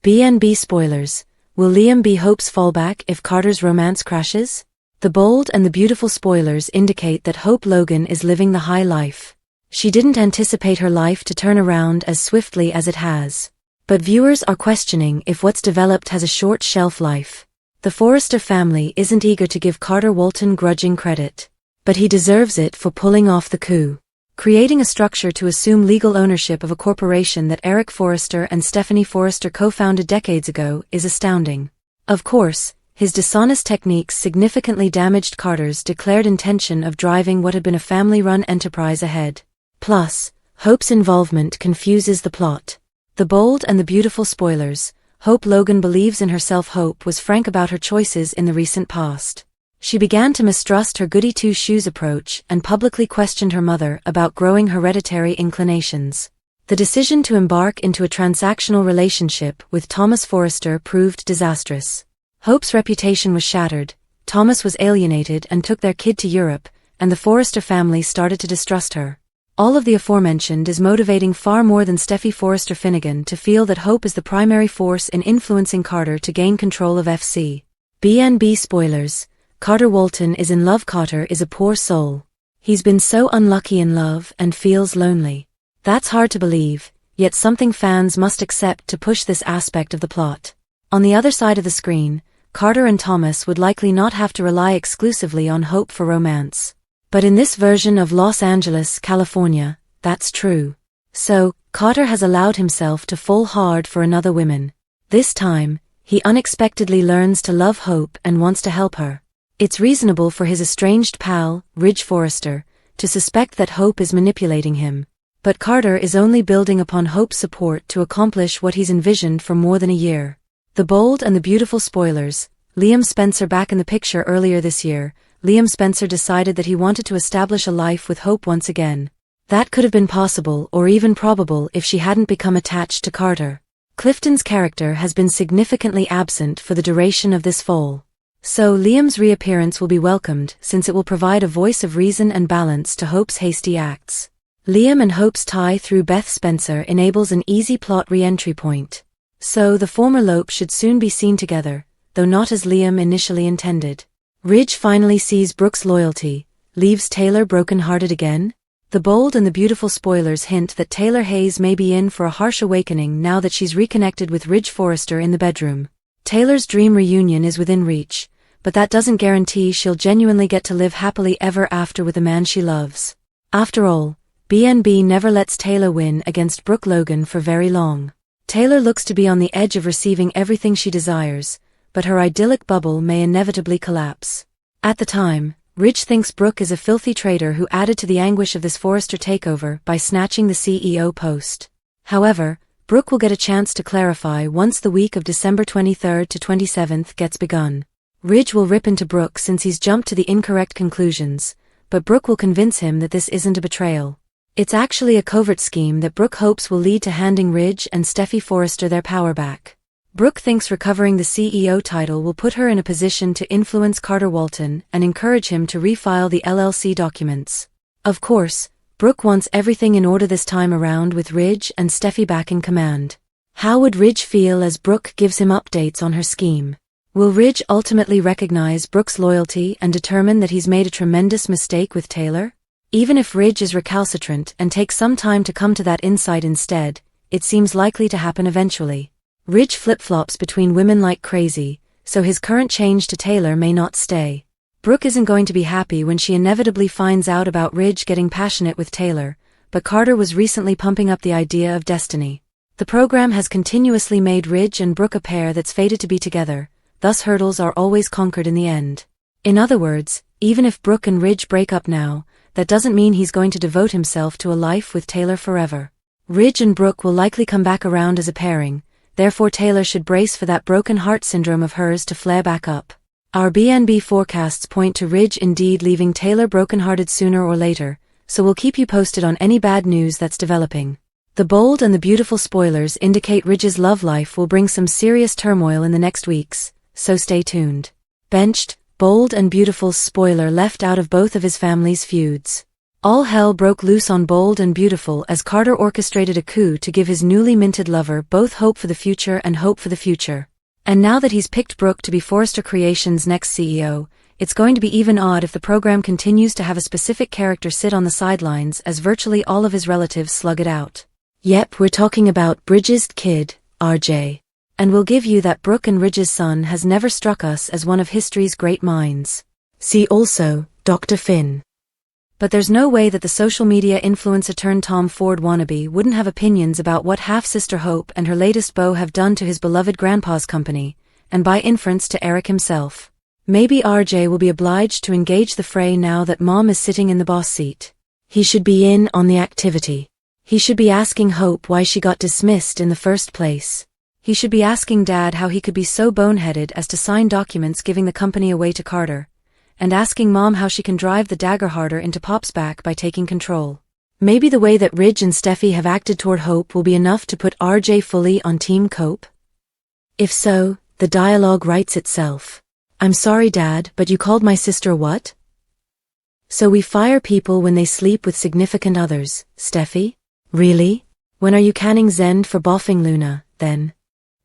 B&B spoilers. Will Liam be Hope's fallback if Carter's romance crashes? The bold and the beautiful spoilers indicate that Hope Logan is living the high life. She didn't anticipate her life to turn around as swiftly as it has. But viewers are questioning if what's developed has a short shelf life. The Forrester family isn't eager to give Carter Walton grudging credit. But he deserves it for pulling off the coup. Creating a structure to assume legal ownership of a corporation that Eric Forrester and Stephanie Forrester co-founded decades ago is astounding. Of course, his dishonest techniques significantly damaged Carter's declared intention of driving what had been a family-run enterprise ahead. Plus, Hope's involvement confuses the plot. The bold and the beautiful spoilers. Hope Logan believes in herself. Hope was frank about her choices in the recent past. She began to mistrust her goody-two-shoes approach and publicly questioned her mother about growing hereditary inclinations. The decision to embark into a transactional relationship with Thomas Forrester proved disastrous. Hope's reputation was shattered, Thomas was alienated and took their kid to Europe, and the Forrester family started to distrust her. All of the aforementioned is motivating far more than Steffy Forrester Finnegan to feel that Hope is the primary force in influencing Carter to gain control of FC. B&B spoilers. Carter Walton is in love. Carter is a poor soul. He's been so unlucky in love and feels lonely. That's hard to believe, yet something fans must accept to push this aspect of the plot. On the other side of the screen, Carter and Thomas would likely not have to rely exclusively on Hope for romance. But in this version of Los Angeles, California, that's true. So, Carter has allowed himself to fall hard for another woman. This time, he unexpectedly learns to love Hope and wants to help her. It's reasonable for his estranged pal, Ridge Forrester, to suspect that Hope is manipulating him. But Carter is only building upon Hope's support to accomplish what he's envisioned for more than a year. The bold and the beautiful spoilers. Liam Spencer back in the picture. Earlier this year, Liam Spencer decided that he wanted to establish a life with Hope once again. That could have been possible or even probable if she hadn't become attached to Carter. Clifton's character has been significantly absent for the duration of this fall. So Liam's reappearance will be welcomed since it will provide a voice of reason and balance to Hope's hasty acts. Liam and Hope's tie through Beth Spencer enables an easy plot re-entry point. So the former Lope should soon be seen together, though not as Liam initially intended. Ridge finally sees Brooke's loyalty, leaves Taylor broken-hearted again? The bold and the beautiful spoilers hint that Taylor Hayes may be in for a harsh awakening now that she's reconnected with Ridge Forrester in the bedroom. Taylor's dream reunion is within reach, but that doesn't guarantee she'll genuinely get to live happily ever after with the man she loves. After all, B&B never lets Taylor win against Brooke Logan for very long. Taylor looks to be on the edge of receiving everything she desires, but her idyllic bubble may inevitably collapse. At the time, Ridge thinks Brooke is a filthy traitor who added to the anguish of this Forrester takeover by snatching the CEO post. However, Brooke will get a chance to clarify once the week of December 23rd to 27th gets begun. Ridge will rip into Brooke since he's jumped to the incorrect conclusions, but Brooke will convince him that this isn't a betrayal. It's actually a covert scheme that Brooke hopes will lead to handing Ridge and Steffy Forrester their power back. Brooke thinks recovering the CEO title will put her in a position to influence Carter Walton and encourage him to refile the LLC documents. Of course, Brooke wants everything in order this time around with Ridge and Steffy back in command. How would Ridge feel as Brooke gives him updates on her scheme? Will Ridge ultimately recognize Brooke's loyalty and determine that he's made a tremendous mistake with Taylor? Even if Ridge is recalcitrant and takes some time to come to that insight instead, it seems likely to happen eventually. Ridge flip-flops between women like crazy, so his current change to Taylor may not stay. Brooke isn't going to be happy when she inevitably finds out about Ridge getting passionate with Taylor, but Carter was recently pumping up the idea of destiny. The program has continuously made Ridge and Brooke a pair that's fated to be together. Thus hurdles are always conquered in the end. In other words, even if Brooke and Ridge break up now, that doesn't mean he's going to devote himself to a life with Taylor forever. Ridge and Brooke will likely come back around as a pairing, therefore Taylor should brace for that broken heart syndrome of hers to flare back up. Our B&B forecasts point to Ridge indeed leaving Taylor brokenhearted sooner or later, so we'll keep you posted on any bad news that's developing. The bold and the beautiful spoilers indicate Ridge's love life will bring some serious turmoil in the next weeks, so stay tuned. Benched, bold and beautiful spoiler left out of both of his family's feuds. All hell broke loose on Bold and Beautiful as Carter orchestrated a coup to give his newly minted lover both hope for the future and hope for the future. And now that he's picked Brooke to be Forrester Creations' next CEO, it's going to be even odd if the program continues to have a specific character sit on the sidelines as virtually all of his relatives slug it out. Yep, we're talking about Bridges' kid, RJ. And we'll give you that Brooke and Ridge's son has never struck us as one of history's great minds. See also, Dr. Finn. But there's no way that the social media influencer turned Tom Ford wannabe wouldn't have opinions about what half-sister Hope and her latest beau have done to his beloved grandpa's company, and by inference to Eric himself. Maybe RJ will be obliged to engage the fray now that Mom is sitting in the boss seat. He should be in on the activity. He should be asking Hope why she got dismissed in the first place. He should be asking Dad how he could be so boneheaded as to sign documents giving the company away to Carter, and asking Mom how she can drive the dagger harder into Pop's back by taking control. Maybe the way that Ridge and Steffy have acted toward Hope will be enough to put RJ fully on Team Cope. If so, the dialogue writes itself. I'm sorry, Dad, but you called my sister what? So we fire people when they sleep with significant others, Steffy? Really? When are you canning Zend for boffing Luna, then?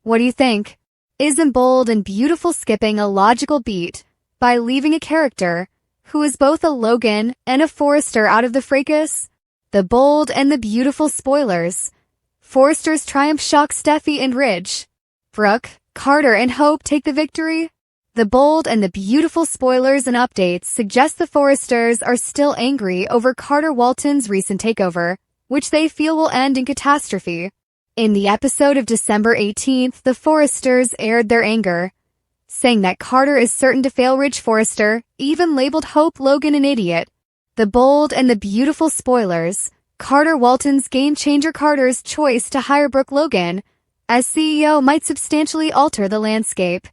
What do you think? Isn't Bold and Beautiful skipping a logical beat by leaving a character who is both a Logan and a Forrester out of the fracas? The Bold and the Beautiful spoilers. Forrester's triumph shocks Steffy and Ridge. Brooke, Carter, and Hope take the victory. The Bold and the Beautiful spoilers and updates suggest the Forresters are still angry over Carter Walton's recent takeover, which they feel will end in catastrophe. In the episode of December 18th, the Forresters aired their anger, saying that Carter is certain to fail Ridge Forrester, even labeled Hope Logan an idiot. The Bold and the Beautiful spoilers. Carter Walton's game-changer Carter's choice to hire Brooke Logan as CEO might substantially alter the landscape.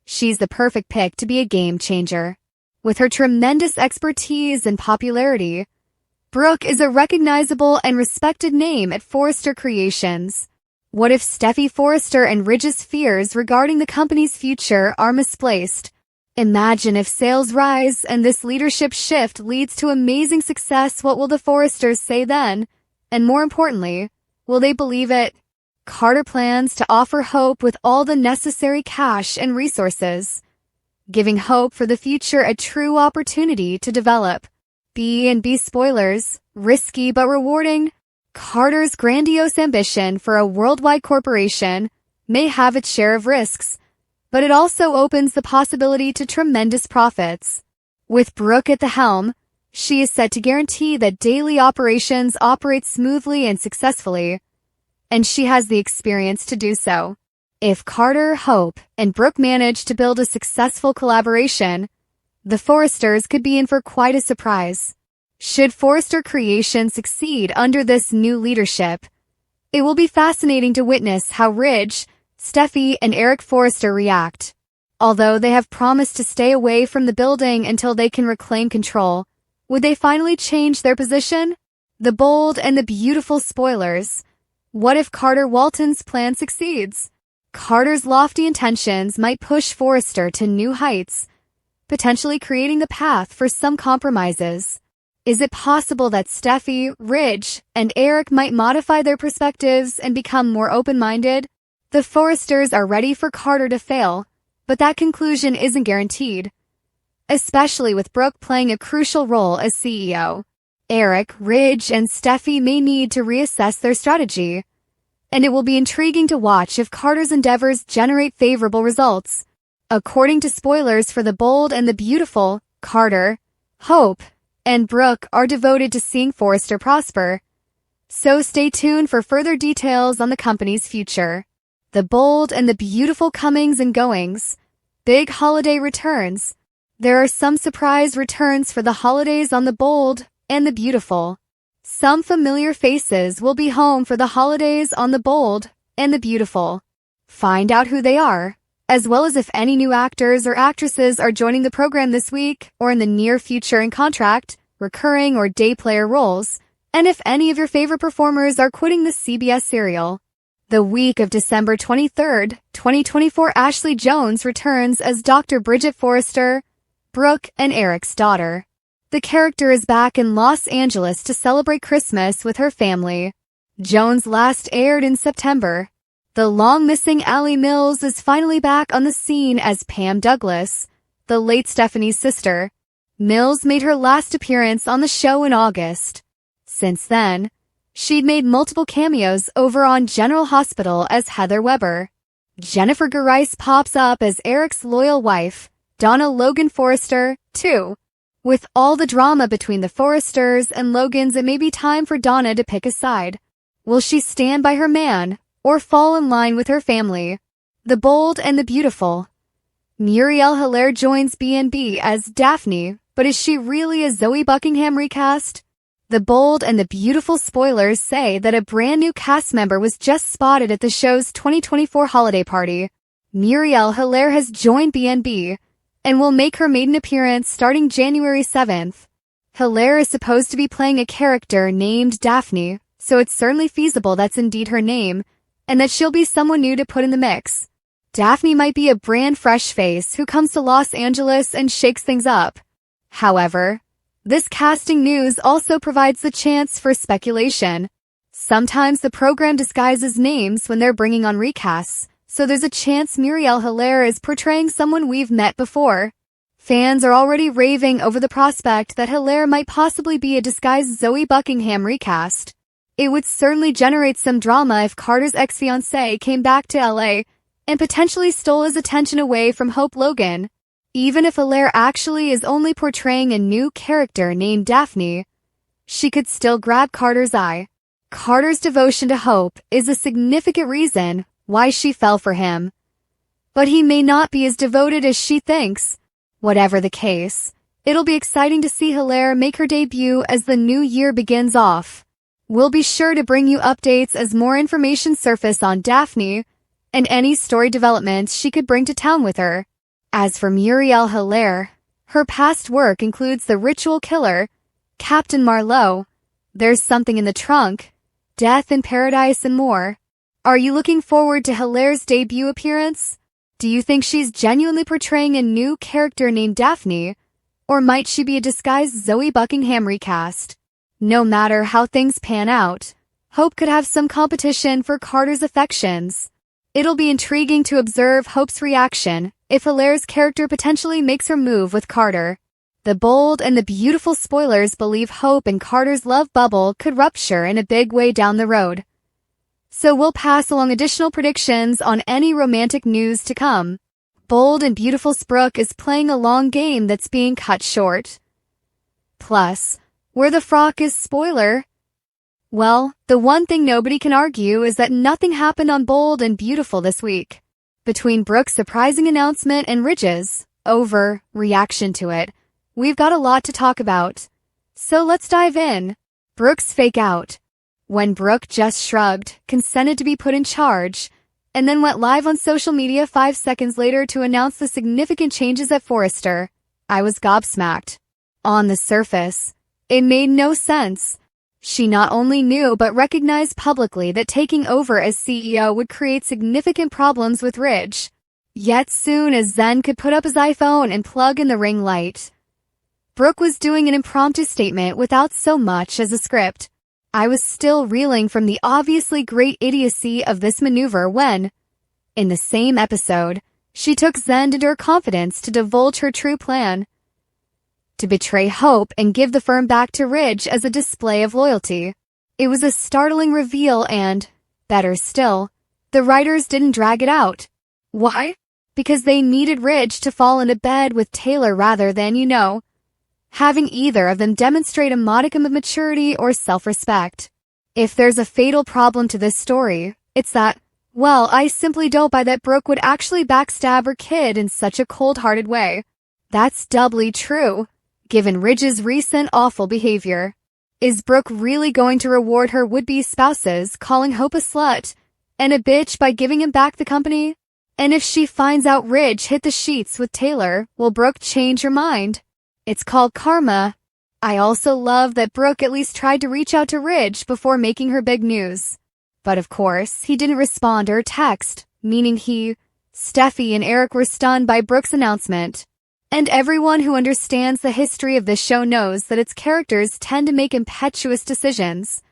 She's the perfect pick to be a game-changer. With her tremendous expertise and popularity, Brooke is a recognizable and respected name at Forrester Creations. What if Steffy Forrester and Ridge's fears regarding the company's future are misplaced? Imagine if sales rise and this leadership shift leads to amazing success. What will the Forresters say then? And more importantly, will they believe it? Carter plans to offer Hope with all the necessary cash and resources, giving Hope for the future a true opportunity to develop. B&B spoilers, risky but rewarding. Carter's grandiose ambition for a worldwide corporation may have its share of risks, but it also opens the possibility to tremendous profits. With Brooke at the helm, she is set to guarantee that daily operations operate smoothly and successfully, and she has the experience to do so. If Carter, Hope, and Brooke manage to build a successful collaboration, the Forresters could be in for quite a surprise. Should Forrester Creations succeed under this new leadership, it will be fascinating to witness how Ridge, Steffy, and Eric Forrester react. Although they have promised to stay away from the building until they can reclaim control, would they finally change their position? The Bold and the Beautiful spoilers. What if Carter Walton's plan succeeds? Carter's lofty intentions might push Forrester to new heights, potentially creating the path for some compromises. Is it possible that Steffy, Ridge, and Eric might modify their perspectives and become more open-minded? The Forresters are ready for Carter to fail, but that conclusion isn't guaranteed, especially with Brooke playing a crucial role as CEO. Eric, Ridge, and Steffy may need to reassess their strategy, and it will be intriguing to watch if Carter's endeavors generate favorable results. According to spoilers for The Bold and the Beautiful, Carter, Hope, and Brooke are devoted to seeing Forrester prosper. So stay tuned for further details on the company's future. The Bold and the Beautiful comings and goings. Big holiday returns. There are some surprise returns for the holidays on The Bold and the Beautiful. Some familiar faces will be home for the holidays on The Bold and the Beautiful. Find out who they are, as well as if any new actors or actresses are joining the program this week or in the near future in contract, recurring, or day player roles, and if any of your favorite performers are quitting the CBS serial. The week of December 23rd, 2024, Ashley Jones returns as Dr. Bridget Forrester, Brooke and Eric's daughter. The character is back in Los Angeles to celebrate Christmas with her family. Jones last aired in September. The long-missing Allie Mills is finally back on the scene as Pam Douglas, the late Stephanie's sister. Mills made her last appearance on the show in August. Since then, she'd made multiple cameos over on General Hospital as Heather Weber. Jennifer Garice pops up as Eric's loyal wife, Donna Logan Forrester, too. With all the drama between the Forresters and Logans, it may be time for Donna to pick a side. Will she stand by her man, or fall in line with her family? The Bold and the Beautiful. Muriel Hilaire joins B&B as Daphne, but is she really a Zoe Buckingham recast? The Bold and the Beautiful spoilers say that a brand new cast member was just spotted at the show's 2024 holiday party. Muriel Hilaire has joined B&B and will make her maiden appearance starting January 7th. Hilaire is supposed to be playing a character named Daphne, so it's certainly feasible that's indeed her name, and that she'll be someone new to put in the mix. Daphne might be a brand fresh face who comes to Los Angeles and shakes things up. However, this casting news also provides the chance for speculation. Sometimes the program disguises names when they're bringing on recasts, so there's a chance Muriel Hilaire is portraying someone we've met before. Fans are already raving over the prospect that Hilaire might possibly be a disguised Zoe Buckingham recast. It would certainly generate some drama if Carter's ex-fiancé came back to LA and potentially stole his attention away from Hope Logan. Even if Hilaire actually is only portraying a new character named Daphne, she could still grab Carter's eye. Carter's devotion to Hope is a significant reason why she fell for him. But he may not be as devoted as she thinks. Whatever the case, it'll be exciting to see Hilaire make her debut as the new year begins off. We'll be sure to bring you updates as more information surface on Daphne and any story developments she could bring to town with her. As for Muriel Hilaire, her past work includes The Ritual Killer, Captain Marlowe, There's Something in the Trunk, Death in Paradise, and more. Are you looking forward to Hilaire's debut appearance? Do you think she's genuinely portraying a new character named Daphne, or might she be a disguised Zoe Buckingham recast? No matter how things pan out, Hope could have some competition for Carter's affections. It'll be intriguing to observe Hope's reaction if Hilaire's character potentially makes her move with Carter. The Bold and the Beautiful spoilers believe Hope and Carter's love bubble could rupture in a big way down the road. So we'll pass along additional predictions on any romantic news to come. Bold and Beautiful's Brooke is playing a long game that's being cut short. Plus, where the frock is spoiler. Well, the one thing nobody can argue is that nothing happened on Bold and Beautiful this week. Between Brooke's surprising announcement and Ridge's reaction to it, we've got a lot to talk about. So let's dive in. Brooke's fake out. When Brooke just shrugged, consented to be put in charge, and then went live on social media 5 seconds later to announce the significant changes at Forrester, I was gobsmacked. On the surface, it made no sense. She not only knew but recognized publicly that taking over as CEO would create significant problems with Ridge. Yet soon as Zen could put up his iPhone and plug in the ring light, Brooke was doing an impromptu statement without so much as a script. I was still reeling from the obviously great idiocy of this maneuver when, in the same episode, she took Zen into her confidence to divulge her true plan: to betray Hope and give the firm back to Ridge as a display of loyalty. It was a startling reveal and, better still, the writers didn't drag it out. Why? Because they needed Ridge to fall into bed with Taylor rather than, having either of them demonstrate a modicum of maturity or self-respect. If there's a fatal problem to this story, it's that, well, I simply don't buy that Brooke would actually backstab her kid in such a cold-hearted way. That's doubly true, given Ridge's recent awful behavior. Is Brooke really going to reward her would-be spouses, calling Hope a slut and a bitch by giving him back the company? And if she finds out Ridge hit the sheets with Taylor, will Brooke change her mind? It's called karma. I also love that Brooke at least tried to reach out to Ridge before making her big news. But of course, he didn't respond to her text, meaning Steffy and Eric were stunned by Brooke's announcement. And everyone who understands the history of this show knows that its characters tend to make impetuous decisions,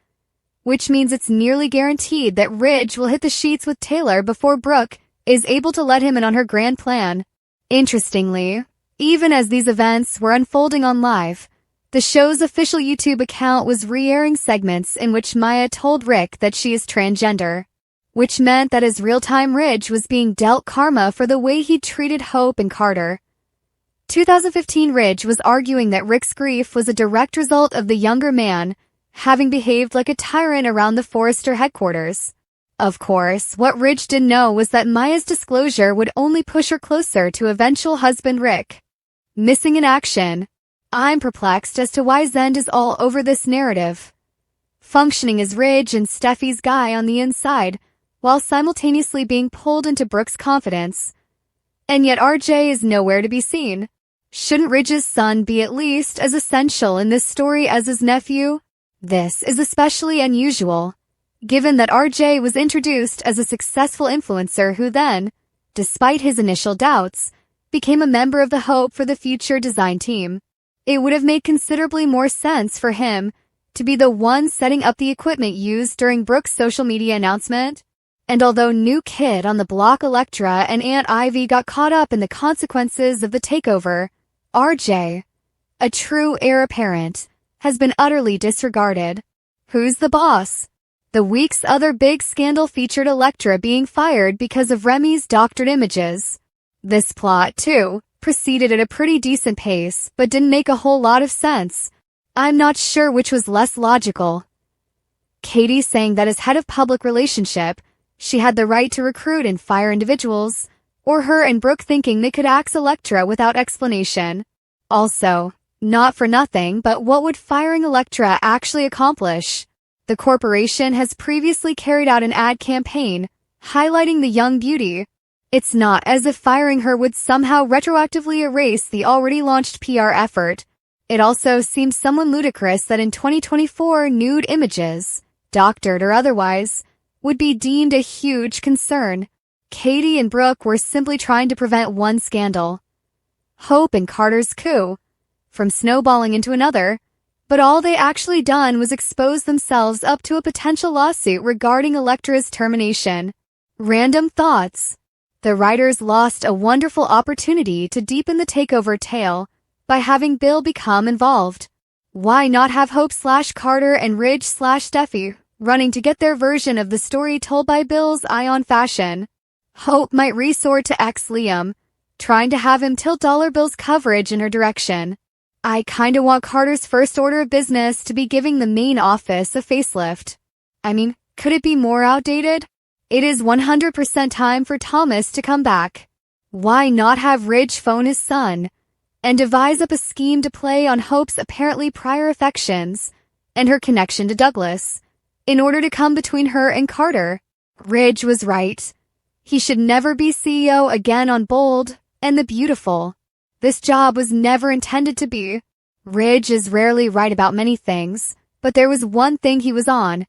which means it's nearly guaranteed that Ridge will hit the sheets with Taylor before Brooke is able to let him in on her grand plan. Interestingly, even as these events were unfolding on live, the show's official YouTube account was re-airing segments in which Maya told Rick that she is transgender, which meant that his real-time Ridge was being dealt karma for the way he treated Hope and Carter. 2015 Ridge was arguing that Rick's grief was a direct result of the younger man having behaved like a tyrant around the Forrester headquarters. Of course, what Ridge didn't know was that Maya's disclosure would only push her closer to eventual husband Rick. Missing in action, I'm perplexed as to why Zend is all over this narrative, functioning as Ridge and Steffy's guy on the inside, while simultaneously being pulled into Brooke's confidence. And yet RJ is nowhere to be seen. Shouldn't Ridge's son be at least as essential in this story as his nephew? This is especially unusual, given that RJ was introduced as a successful influencer who then, despite his initial doubts, became a member of the Hope for the Future design team. It would have made considerably more sense for him to be the one setting up the equipment used during Brooke's social media announcement. And although new kid on the block Elektra and Aunt Ivy got caught up in the consequences of the takeover, RJ, a true heir apparent, has been utterly disregarded. Who's the boss? The week's other big scandal featured Elektra being fired because of Remy's doctored images. This plot, too, proceeded at a pretty decent pace, but didn't make a whole lot of sense. I'm not sure which was less logical. Katie saying that as head of public relationship, she had the right to recruit and fire individuals, or her and Brooke thinking they could axe Elektra without explanation. Also, not for nothing, but what would firing Elektra actually accomplish? The corporation has previously carried out an ad campaign highlighting the young beauty. It's not as if firing her would somehow retroactively erase the already launched PR effort. It also seems somewhat ludicrous that in 2024 nude images, doctored or otherwise, would be deemed a huge concern. Katie and Brooke were simply trying to prevent one scandal, Hope and Carter's coup, from snowballing into another, but all they actually done was expose themselves up to a potential lawsuit regarding Elektra's termination. Random thoughts. The writers lost a wonderful opportunity to deepen the takeover tale by having Bill become involved. Why not have Hope/Carter and Ridge/Steffy running to get their version of the story told by Bill's Ion fashion? Hope might resort to ex-Liam, trying to have him tilt dollar Bill's coverage in her direction. I kinda want Carter's first order of business to be giving the main office a facelift. I mean, could it be more outdated? It is 100% time for Thomas to come back. Why not have Ridge phone his son and devise up a scheme to play on Hope's apparently prior affections and her connection to Douglas in order to come between her and Carter? Ridge was right. He should never be CEO again on Bold and the Beautiful. This job was never intended to be. Ridge is rarely right about many things, but there was one thing he was on.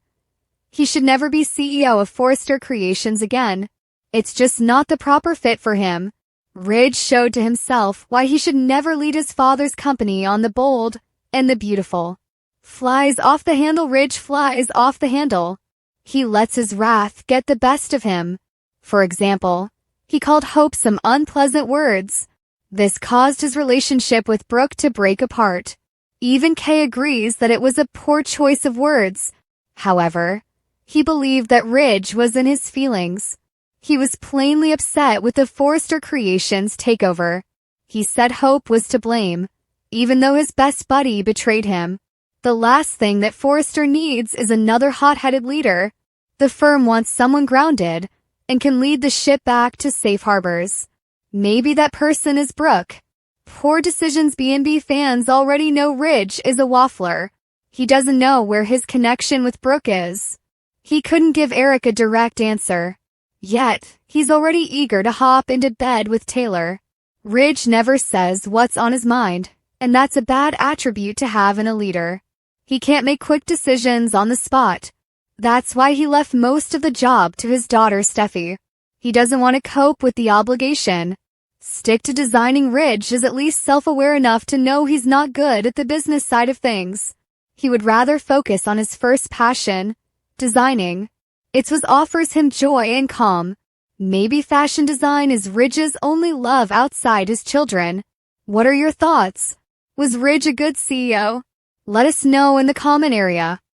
He should never be CEO of Forrester Creations again. It's just not the proper fit for him. Ridge showed to himself why he should never lead his father's company on the Bold and the Beautiful. Flies off the handle, Ridge flies off the handle. He lets his wrath get the best of him. For example, he called Hope some unpleasant words. This caused his relationship with Brooke to break apart. Even Kay agrees that it was a poor choice of words. However, he believed that Ridge was in his feelings. He was plainly upset with the Forrester Creations takeover. He said Hope was to blame, even though his best buddy betrayed him. The last thing that Forrester needs is another hot-headed leader. The firm wants someone grounded and can lead the ship back to safe harbors. Maybe that person is Brooke. Poor Decisions B&B fans already know Ridge is a waffler. He doesn't know where his connection with Brooke is. He couldn't give Eric a direct answer. Yet, he's already eager to hop into bed with Taylor. Ridge never says what's on his mind, and that's a bad attribute to have in a leader. He can't make quick decisions on the spot. That's why he left most of the job to his daughter Steffy. He doesn't want to cope with the obligation. Stick to designing. Ridge is at least self-aware enough to know he's not good at the business side of things. He would rather focus on his first passion, designing. It's what offers him joy and calm. Maybe fashion design is Ridge's only love outside his children. What are your thoughts? Was Ridge a good CEO? Let us know in the comment area.